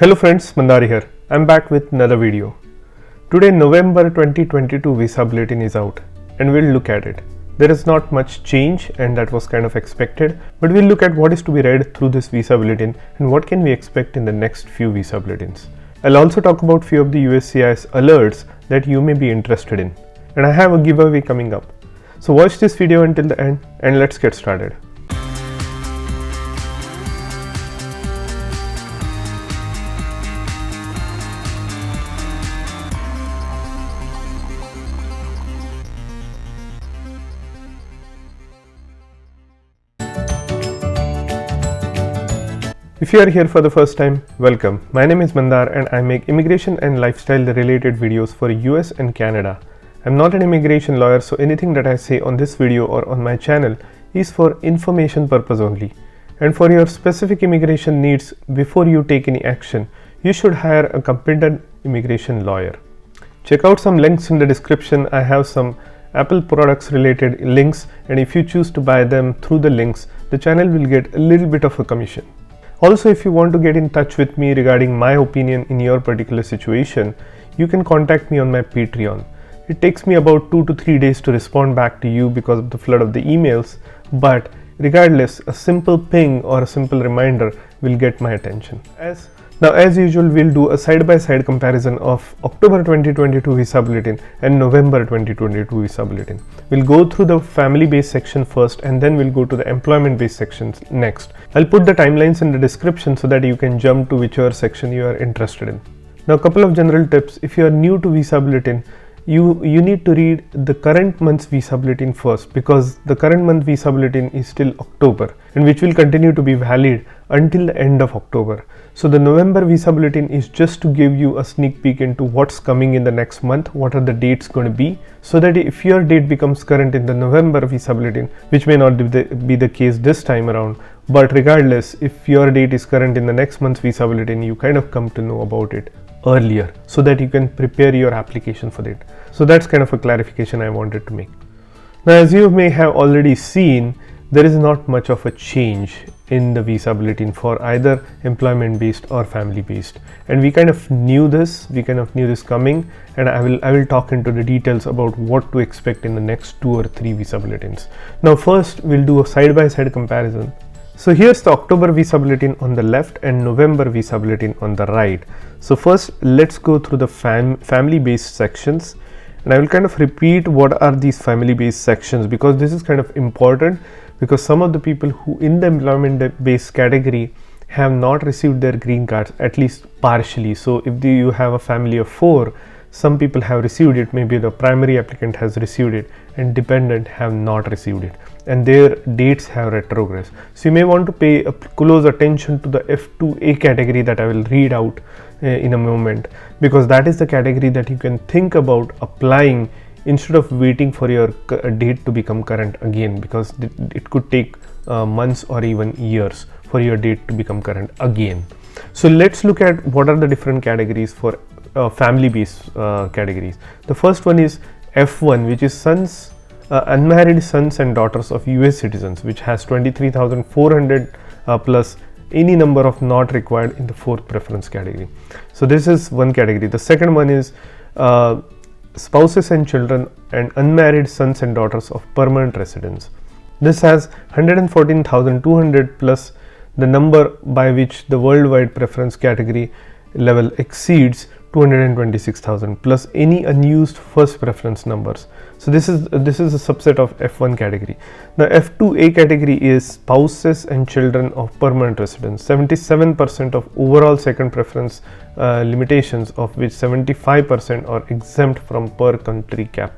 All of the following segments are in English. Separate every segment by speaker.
Speaker 1: Hello friends, Mandari here. I'm back with another video. Today November 2022 Visa Bulletin is out and we'll look at it. There is not much change and that was kind of expected, but we'll look at what is to be read through this Visa Bulletin and what can we expect in the next few Visa Bulletins. I'll also talk about few of the USCIS alerts that you may be interested in, and I have a giveaway coming up. So watch this video until the end and let's get started. If you are here for the first time, welcome. My name is Mandar and I make immigration and lifestyle related videos for US and Canada. I'm not an immigration lawyer, so anything that I say on this video or on my channel is for information purpose only. And for your specific immigration needs, before you take any action, you should hire a competent immigration lawyer. Check out some links in the description. I have some Apple products related links, and if you choose to buy them through the links, the channel will get a little bit of a commission. Also, if you want to get in touch with me regarding my opinion in your particular situation, you can contact me on my Patreon. It takes me about 2 to 3 days to respond back to you because of the flood of the emails, but regardless, a simple ping or a simple reminder will get my attention. As usual, we'll do a side-by-side comparison of October 2022 Visa Bulletin and November 2022 Visa Bulletin. We'll go through the family-based section first and then we'll go to the employment-based sections next. I'll put the timelines in the description so that you can jump to whichever section you are interested in. Now, a couple of general tips. If you are new to Visa Bulletin, you need to read the current month's Visa Bulletin first, because the current month Visa Bulletin is still October and which will continue to be valid until the end of October. So the November Visa Bulletin is just to give you a sneak peek into what's coming in the next month, what are the dates going to be, so that if your date becomes current in the November Visa Bulletin, which may not be the case this time around, but regardless, if your date is current in the next month's Visa Bulletin, you kind of come to know about it earlier so that you can prepare your application for it. So that's kind of a clarification I wanted to make. Now, as you may have already seen, there is not much of a change in the Visa Bulletin for either employment based or family based, and we kind of knew this coming, and I will talk into the details about what to expect in the next 2 or 3 Visa Bulletins. Now first we'll do a side-by-side comparison. So here's the October Visa Bulletin on the left and November Visa Bulletin on the right. So first let's go through the family based sections, and I will kind of repeat what are these family based sections, because this is kind of important, because some of the people who in the employment based category have not received their green cards, at least partially. So if you have a family of 4, some people have received it, maybe the primary applicant has received it and dependent have not received it, and their dates have retrogressed. So you may want to pay a close attention to the F2A category that I will read out in a moment, because that is the category that you can think about applying instead of waiting for your date to become current again, because it could take months or even years for your date to become current again. So let's look at what are the different categories for family based categories. The first one is F1, which is unmarried sons and daughters of US citizens, which has 23,400 plus any number of not required in the 4th preference category. So this is one category. The second one is spouses and children and unmarried sons and daughters of permanent residents. This has 114,200 plus the number by which the worldwide preference category level exceeds 226,000 plus any unused first preference numbers. So this is a subset of F1 category. The F2A category is spouses and children of permanent residents. 77% of overall second preference limitations, of which 75% are exempt from per country cap.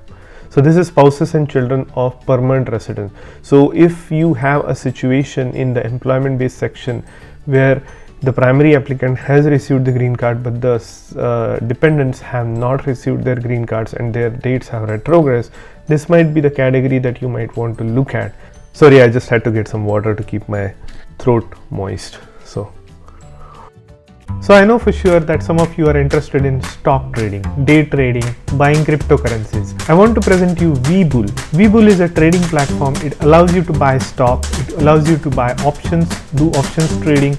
Speaker 1: So this is spouses and children of permanent residents. So if you have a situation in the employment based section where the primary applicant has received the green card, but the dependents have not received their green cards and their dates have retrogressed, this might be the category that you might want to look at. Sorry, I just had to get some water to keep my throat moist. So I know for sure that some of you are interested in stock trading, day trading, buying cryptocurrencies. I want to present you VBull. VBull is a trading platform. It allows you to buy stocks, it allows you to buy options, do options trading,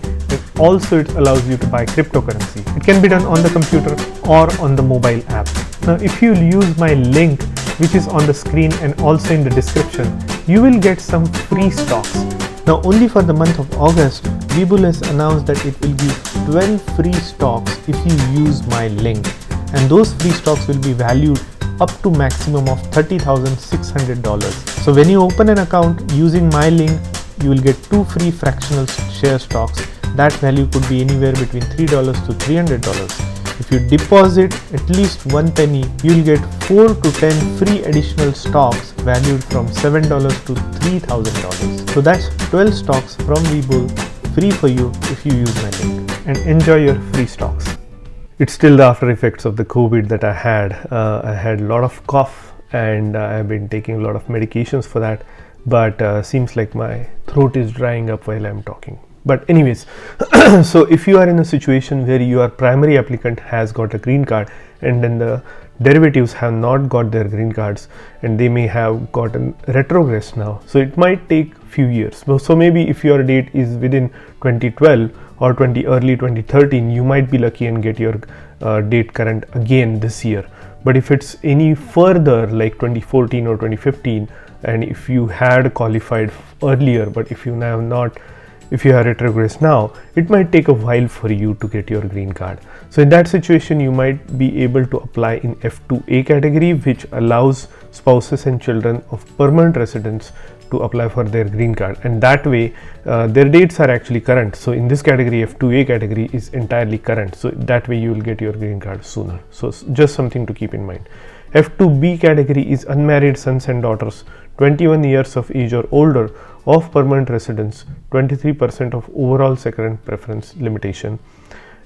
Speaker 1: also it allows you to buy cryptocurrency. It can be done on the computer or on the mobile app. Now if you use my link, which is on the screen and also in the description, you will get some free stocks. Now only for the month of August, Webull has announced that it will give 12 free stocks if you use my link, and those free stocks will be valued up to maximum of $30,600. So when you open an account using my link, you will get 2 free fractional share stocks. That value could be anywhere between $3 to $300. If you deposit at least 1 penny, you will get 4 to 10 free additional stocks valued from $7 to $3,000. So that's 12 stocks from Webull free for you if you use my link, and enjoy your free stocks. It's still the after effects of the COVID that I had. I had a lot of cough and I've been taking a lot of medications for that, but seems like my throat is drying up while I'm talking. But anyways, so if you are in a situation where your primary applicant has got a green card and then the derivatives have not got their green cards and they may have gotten retrogress now, so it might take few years. So maybe if your date is within 2012 or early 2013, you might be lucky and get your date current again this year. But if it's any further like 2014 or 2015, and if you had qualified earlier, but if you have not, if you are retrogress now, it might take a while for you to get your green card. So in that situation, you might be able to apply in F2A category, which allows spouses and children of permanent residents to apply for their green card, and that way their dates are actually current. So in this category, F2A category is entirely current, so that way you will get your green card sooner. So just something to keep in mind. F2B category is unmarried sons and daughters 21 years of age or older of permanent residents, 23% of overall second preference limitation.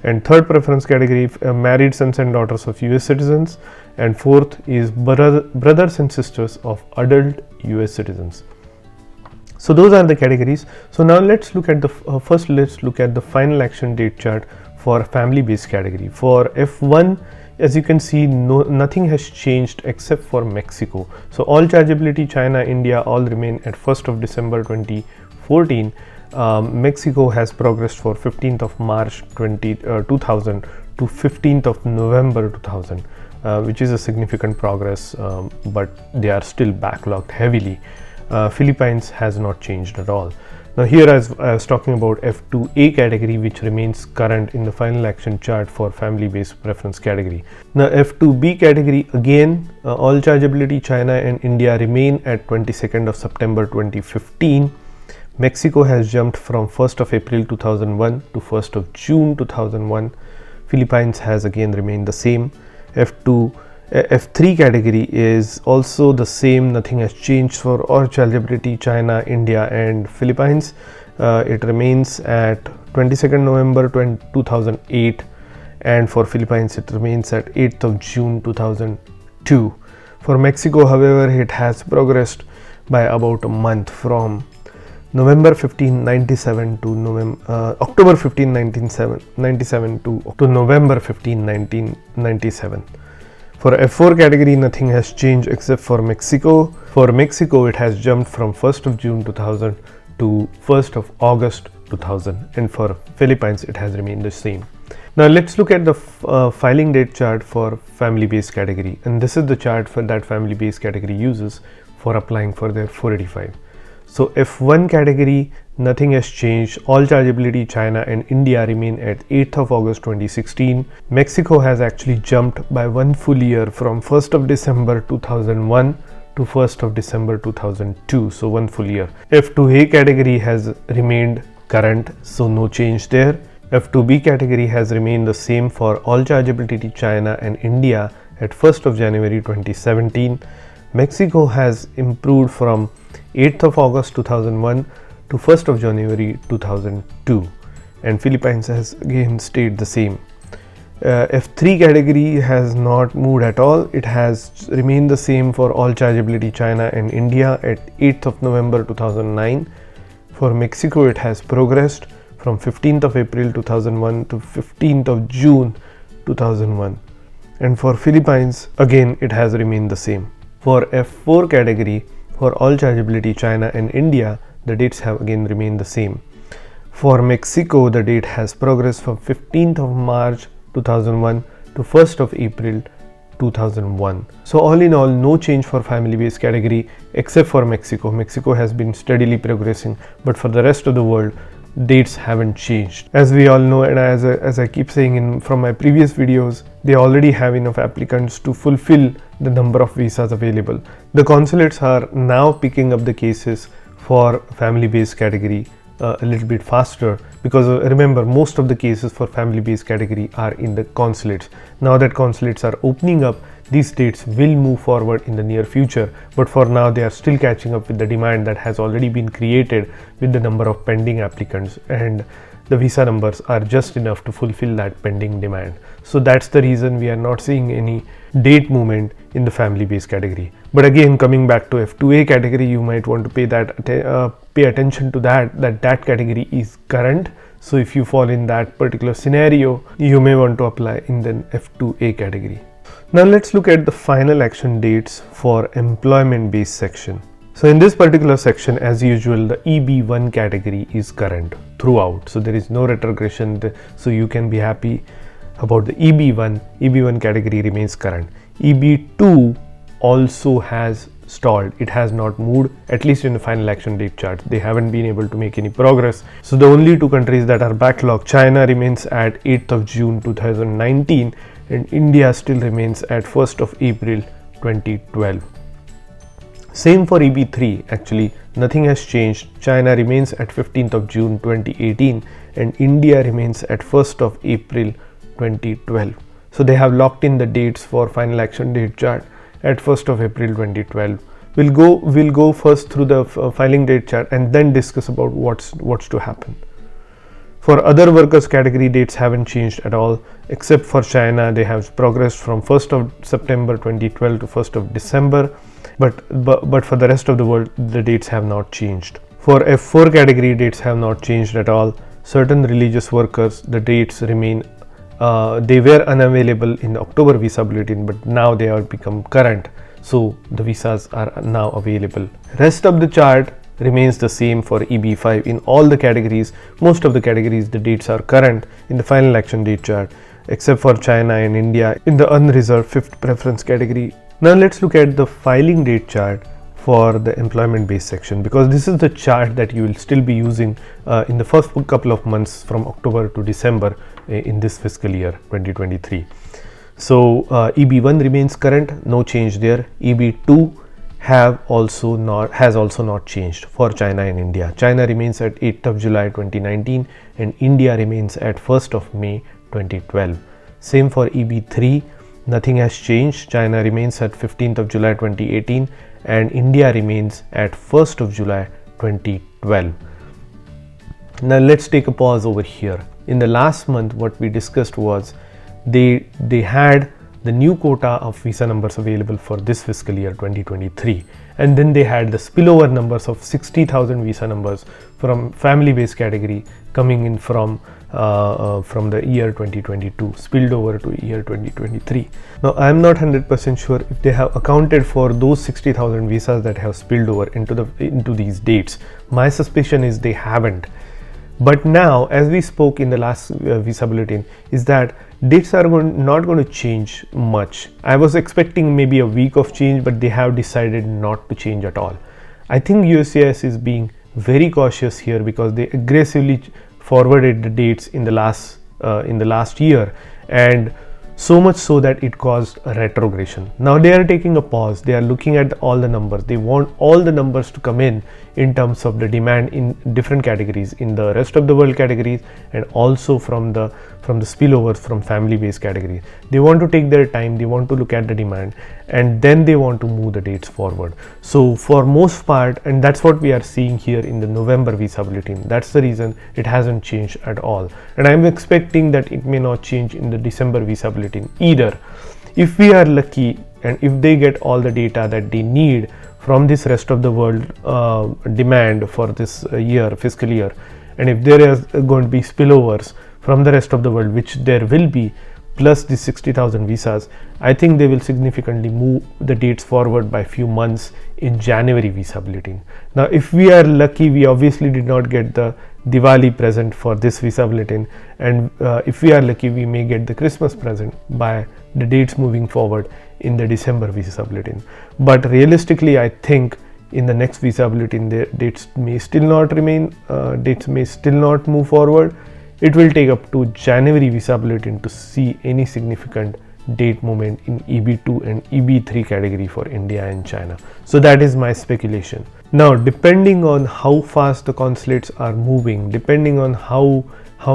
Speaker 1: And third preference category, married sons and daughters of US citizens, and fourth is brothers and sisters of adult US citizens. So those are the categories. So now let's look at the first let's look at the final action date chart for family based category. For F1, as you can see, nothing has changed except for Mexico. So all chargeability, China, India all remain at 1st of December 2014. Mexico has progressed for 15th of March 2000 to 15th of November 2000, which is a significant progress, but they are still backlogged heavily. Philippines has not changed at all. Now here, as I was talking about F2A category, which remains current in the final action chart for family based preference category. Now F2B category, again all chargeability, China and India remain at 22nd of September 2015. Mexico has jumped from 1st of April 2001 to 1st of June 2001. Philippines has again remained the same. F3 category is also the same, nothing has changed for all chargeability, China, India and Philippines. It remains at 22nd November 2008, and for Philippines it remains at 8th of June 2002. For Mexico, however, it has progressed by about a month from November 15, 97 to October 15, 1997 to November 15, 1997. For F4 category, nothing has changed except for Mexico. For Mexico, it has jumped from 1st of June 2000 to 1st of August 2000, and for Philippines, it has remained the same. Now let's look at the filing date chart for family based category, and this is the chart for that family based category uses for applying for their 485. So F1 category, nothing has changed. All chargeability, China and India remain at 8th of August 2016. Mexico has actually jumped by 1 full year from 1st of December 2001 to 1st of December 2002. So 1 full year. F2A category has remained current, so no change there. F2B category has remained the same for all chargeability, China and India at 1st of January 2017. Mexico has improved from 8th of August 2001 to 1st of January 2002, and Philippines has again stayed the same. F3 category has not moved at all. It has remained the same for all chargeability, China and India at 8th of November 2009. For Mexico, it has progressed from 15th of April 2001 to 15th of June 2001, and for Philippines again it has remained the same. For F4 category, for all chargeability, China and India, the dates have again remained the same. For Mexico, the date has progressed from 15th of March 2001 to 1st of April 2001. So all in all, no change for family based category except for Mexico. Mexico has been steadily progressing, but for the rest of the world, dates haven't changed. As we all know, and as I keep saying from my previous videos, they already have enough applicants to fulfill the number of visas available. The consulates are now picking up the cases for family based category a little bit faster, because remember, most of the cases for family based category are in the consulates. Now that consulates are opening up, these dates will move forward in the near future, but for now they are still catching up with the demand that has already been created with the number of pending applicants, and the visa numbers are just enough to fulfill that pending demand. So that's the reason we are not seeing any date movement in the family based category. But again, coming back to F2A category, you might want to pay attention to that category is current. So if you fall in that particular scenario, you may want to apply in the F2A category. Now let's look at the final action dates for employment based section. So in this particular section, as usual, the EB1 category is current throughout. So there is no retrogression. So you can be happy about the EB1. EB1 category remains current. EB2 also has stalled. It has not moved, at least in the final action date chart. They haven't been able to make any progress. So the only two countries that are backlogged, China remains at 8th of June 2019 and India still remains at 1st of April 2012. Same for EB3, actually nothing has changed. China remains at 15th of June 2018 and India remains at 1st of April 2012. So they have locked in the dates for final action date chart at 1st of April 2012. We'll go first through the filing date chart and then discuss about what's to happen. For other workers category, dates haven't changed at all, except for China. They have progressed from 1st of September 2012 to 1st of December, but for the rest of the world, the dates have not changed. For F4 category, dates have not changed at all. Certain religious workers, the dates remain. They were unavailable in the October visa bulletin, but now they are become current. So the visas are now available. Rest of the chart remains the same for EB5 in all the categories. Most of the categories, the dates are current in the final action date chart, except for China and India in the unreserved fifth preference category. Now let's look at the filing date chart for the employment based section, because this is the chart that you will still be using in the first couple of months from October to December in this fiscal year 2023. So EB1 remains current, no change there. EB2 has also not changed for China and India. China remains at 8th of July 2019 and India remains at 1st of May 2012. Same for EB3, nothing has changed. China remains at 15th of July 2018 and India remains at 1st of July 2012. Now let's take a pause over here. In the last month, what we discussed was they had the new quota of visa numbers available for this fiscal year 2023, and then they had the spillover numbers of 60,000 visa numbers from family based category coming in from the year 2022 spilled over to year 2023. Now I am not 100% sure if they have accounted for those 60,000 visas that have spilled over into these dates. My suspicion is they haven't. But now, as we spoke in the last visa bulletin, is that dates are not going to change much. I was expecting maybe a week of change, but they have decided not to change at all. I think USCIS is being very cautious here because they aggressively forwarded the dates in the last year, and so much so that it caused a retrogression. Now they are taking a pause. They are looking at all the numbers. They want all the numbers to come in terms of the demand in different categories, in the rest of the world categories, and also from the spillovers from family based categories. They want to take their time. They want to look at the demand, and then they want to move the dates forward. So for most part, and that's what we are seeing here in the November visa bulletin. That's the reason it hasn't changed at all. And I'm expecting that it may not change in the December visa bulletin either. If we are lucky and if they get all the data that they need from this rest of the world demand for this fiscal year, and if there is going to be spillovers from the rest of the world, which there will be, plus the 60,000 visas, I think they will significantly move the dates forward by few months in January visa bulletin. Now if we are lucky, we obviously did not get the Diwali present for this visa bulletin, and if we are lucky, we may get the Christmas present by the dates moving forward in the December visa bulletin. But realistically, I think in the next visa bulletin, the dates may still not move forward. It will take up to January visa bulletin to see any significant date movement in EB2 and EB3 category for India and China. So that is my speculation. Now, depending on how fast the consulates are moving, depending on how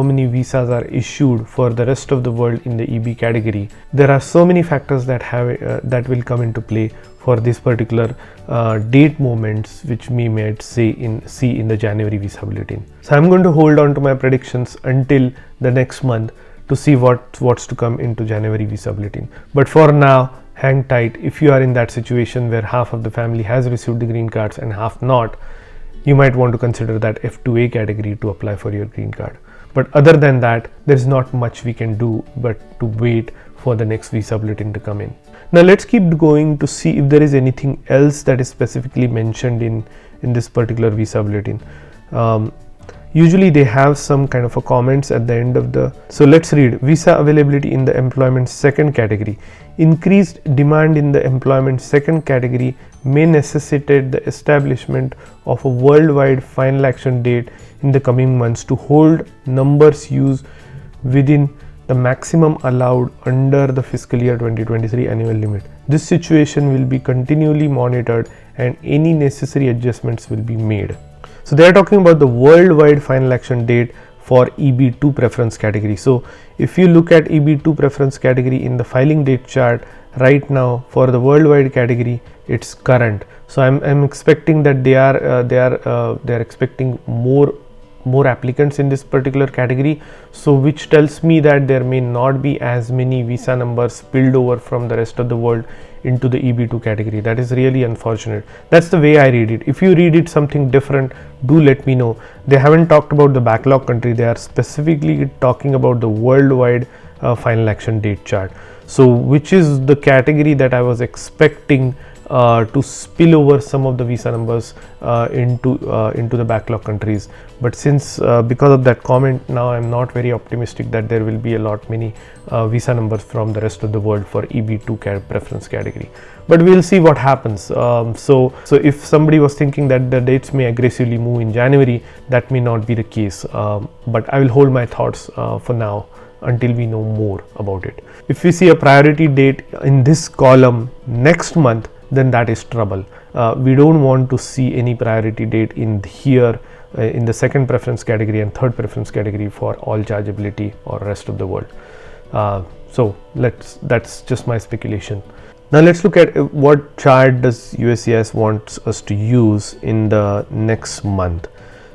Speaker 1: many visas are issued for the rest of the world in the EB category, there are so many factors that will come into play for this particular date moments, which we might see in the January visa bulletin. So I'm going to hold on to my predictions until the next month to see what's to come into January visa bulletin. But for now, hang tight. If you are in that situation where half of the family has received the green cards and half not, you might want to consider that F2A category to apply for your green card. But other than that, there is not much we can do but to wait for the next visa bulletin to come in. Now let's keep going to see if there is anything else that is specifically mentioned in this particular visa bulletin. Usually they have some kind of a comments at the end of the. So let's read. Visa availability in the employment second category. Increased demand in the employment second category may necessitate the establishment of a worldwide final action date in the coming months to hold numbers used within the maximum allowed under the fiscal year 2023 annual limit. This situation will be continually monitored and any necessary adjustments will be made. So they are talking about the worldwide final action date for EB2 preference category. So if you look at EB2 preference category in the filing date chart right now for the worldwide category, it's current. So I'm expecting that they are expecting more applicants in this particular category, so which tells me that there may not be as many visa numbers spilled over from the rest of the world into the EB2 category. That is really unfortunate. That's the way I read it. If you read it something different, do let me know. They haven't talked about the backlog country, they are specifically talking about the worldwide final action date chart. So which is the category that I was expecting to spill over some of the visa numbers into the backlog countries. But since because of that comment, now I'm not very optimistic that there will be a lot many visa numbers from the rest of the world for EB2 preference category. But we'll see what happens. So if somebody was thinking that the dates may aggressively move in January, that may not be the case. But I will hold my thoughts for now until we know more about it. If we see a priority date in this column next month, then that is trouble. We don't want to see any priority date in here in the second preference category and third preference category for all chargeability or rest of the world. So that's just my speculation. Now let's look at what chart does USCIS wants us to use in the next month.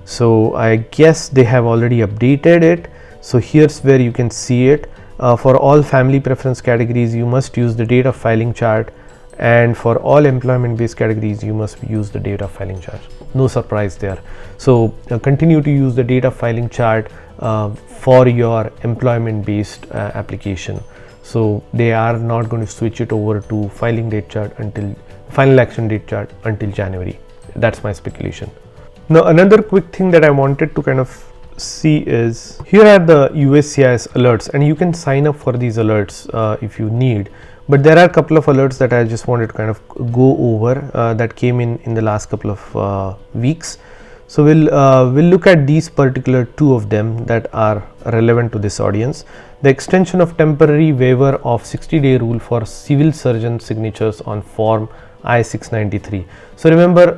Speaker 1: So I guess they have already updated it. So here's where you can see it. For all family preference categories, you must use the date of filing chart, and for all employment based categories, you must use the date of filing chart. No surprise there. So continue to use the date of filing chart for your employment based application. So they are not going to switch it over to filing date chart until final action date chart until January. That's my speculation. Now another quick thing that I wanted to kind of see is here are the USCIS alerts, and you can sign up for these alerts if you need. But there are a couple of alerts that I just wanted to kind of go over that came in the last couple of weeks. So we'll look at these particular two of them that are relevant to this audience. The extension of temporary waiver of 60-day rule for civil surgeon signatures on form I-693. So remember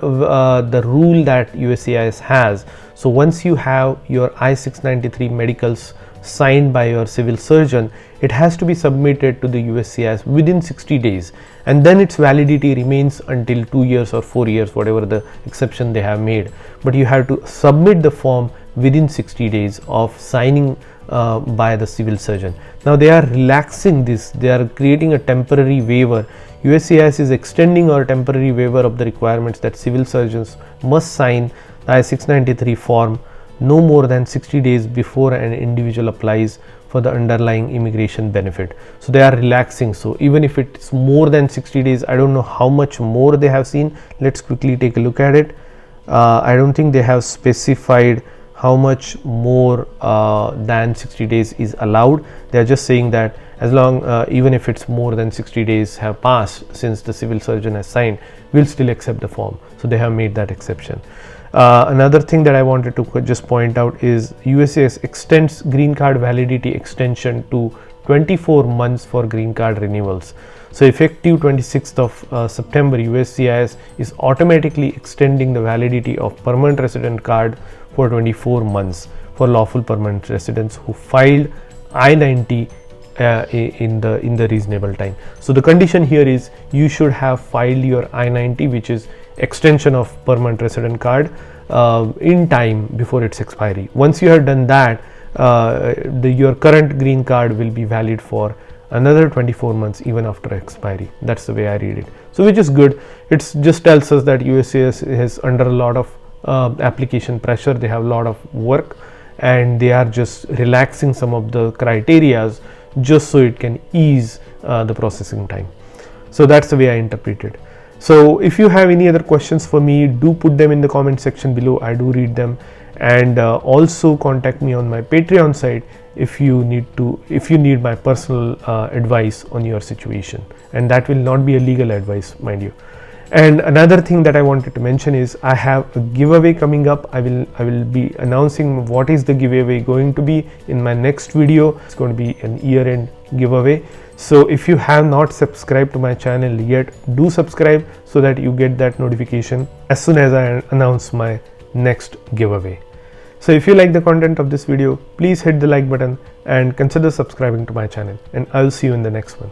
Speaker 1: the rule that USCIS has. So once you have your I-693 medicals signed by your civil surgeon, it has to be submitted to the USCIS within 60 days, and then its validity remains until 2 years or 4 years, whatever the exception they have made. But you have to submit the form within 60 days of signing by the civil surgeon. Now they are relaxing this, they are creating a temporary waiver. USCIS is extending our temporary waiver of the requirements that civil surgeons must sign the I-693 form no more than 60 days before an individual applies for the underlying immigration benefit. So they are relaxing. So even if it's more than 60 days, I don't know how much more they have seen. Let's quickly take a look at it. I don't think they have specified how much more than 60 days is allowed. They are just saying that as long even if it's more than 60 days have passed since the civil surgeon has signed, we'll still accept the form. So they have made that exception. Another thing that I wanted to just point out is USCIS extends green card validity extension to 24 months for green card renewals. So effective 26th of September, USCIS is automatically extending the validity of permanent resident card for 24 months for lawful permanent residents who filed I-90 in the reasonable time. So the condition here is you should have filed your I-90, which is extension of permanent resident card, in time before its expiry. Once you have done that, your current green card will be valid for another 24 months even after expiry. That's the way I read it. So which is good. It just tells us that USCIS is under a lot of application pressure. They have a lot of work and they are just relaxing some of the criterias just so it can ease the processing time. So that's the way I interpret it. So if you have any other questions for me, do put them in the comment section below. I do read them. And also contact me on my Patreon site if you need my personal advice on your situation, and that will not be a legal advice, mind you. And another thing that I wanted to mention is I have a giveaway coming up. I will be announcing what is the giveaway going to be in my next video. It's going to be an year-end giveaway. So if you have not subscribed to my channel yet, do subscribe so that you get that notification as soon as I announce my next giveaway. So if you like the content of this video, please hit the like button and consider subscribing to my channel, and I will see you in the next one.